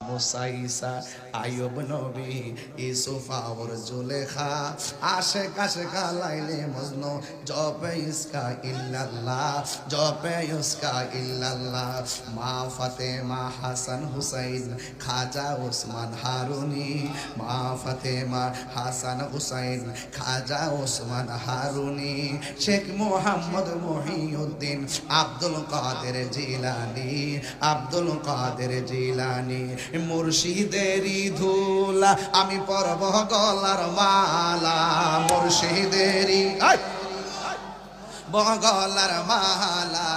মুসা ঈসা আইয়ুব নবী ইউসুফ আর জুলেখা আশিক আশিকা লাইলে মজনু জপে ইসকা ইল্লাল্লাহ জপে ইসকা ইল্লাল্লাহ মা ফাতেমা হাসান হুসাইন খাজা ওসমান হারুনি মা ফাতেমা হাসান হুসাইন খাজা ওসমান হারুনি শেখ মুহাম্মদ মুহিউদ্দিন আব্দুল কাদের জিলানী আব্দুল কাদের জিলানী মুর্শিদেরই ধুলা আমি পরব গলার মালা মুর্শিদেরই বগলার মালা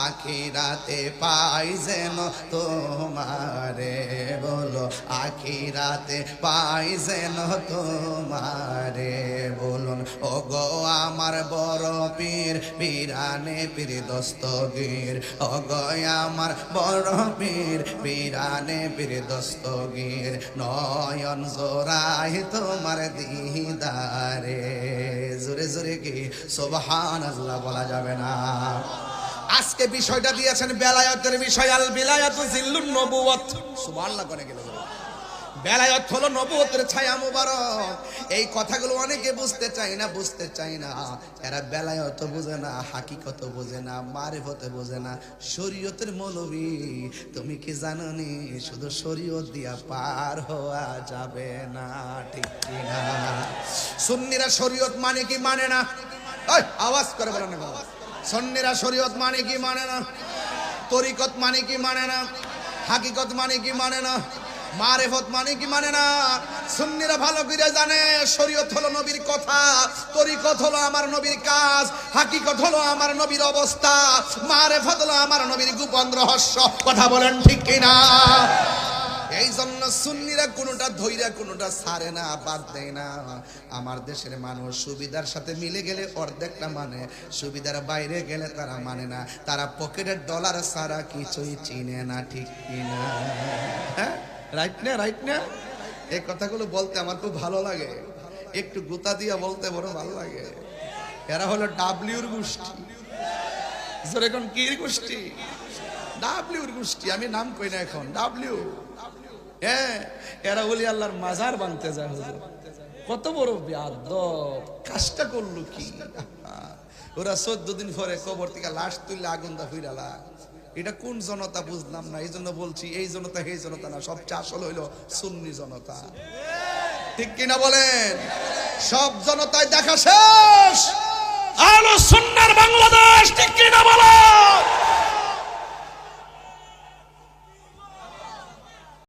আখিরাতে পাই যেন তোমারে বলো আখিরাতে পাই যেন তোমারে বলুন ও গো আমার বড় পীর পীরানে পীর দস্তগীর ও গো আমার বড় পীর পীরানে পীর দস্তগীর নয়ন জোড়াই তোমার দিদারে জোরে জোরে কি সুবহানাল্লাহ বলা যাবে না। আজকে বিষয়টা দিয়েছেন বেলায়েতের বিষয়, আল বিলায়াতু জিল্লুন নবুওয়াত। সুবহানাল্লাহ করে গেল। বেলায়েত হলো নবুয়তের ছায়া মুবারক। এই কথাগুলো অনেকে বুঝতে চায় না। এরা বেলায়েত বোঝে না, হাকিকত বোঝে না, মারিফত বোঝে না, শরীয়তের মৌলবী। তুমি কি জানো নি শুধু শরীয়ত দিয়া পার হওয়া যাবে না, ঠিক কি না? সুন্নিরা শরীয়ত মানে কি মানে না? ওই আওয়াজ করে বলেন না। সুন্নিরা শরীয়ত মানে কি মানে না? তরিকত মানে কি মানে না? হাকিকত মানে কি মানে না? মারিফত মানে কি মানে না? সুন্নিরা ভালো করে জানে শরীয়ত হলো নবীর কথা, তরিকত হলো আমার নবীর কাজ, হাকিকত হলো আমার নবীর অবস্থা, মারিফত হলো আমার নবীর গোপন রহস্য। কথা বলেন ঠিক কি না? এই জন্য সুন্নিরা কোনোটা ধৈর্য কোনোটা ছাড়ে না, বাদ দেয় না। আমার দেশের মানুষ সুবিধার সাথে মিলে গেলে অর্ধেকটা মানে, সুবিধার বাইরে গেলে তারা মানে না। তারা পকেটের ডলার ছাড়া কিছুই চিনে না, ঠিক কিনা? হ্যাঁ, রাইট না? এই কথাগুলো বলতে আমার খুব ভালো লাগে, একটু গুতা দিয়া বলতে বড় ভালো লাগে। এরা হলো ডাব্লিউর গোষ্ঠী। যেরকম কির গোষ্ঠী? ডাব্লিউর গোষ্ঠী। আমি নাম কই না এখন, ডাব্লিউ। হ্যাঁ, এরা ওলি আল্লাহর মাজার বানতে যায়। কত বড় বেয়াদব কাজটা করলো কি? ওরা 14 দিন পরে কবর থেকে লাশ তুললে আগুন দা ফিরালা। এটা কোন জনতা বুঝলাম না। এই জন্য বলছি এই জনতা এই জনতা না, সবচেয়ে আসল হইলো সুন্নি জনতা, ঠিক কিনা বলেন? সব জনতায় দেখা শেষ, আলো সুন্নার বাংলাদেশ, ঠিক কিনা বলেন?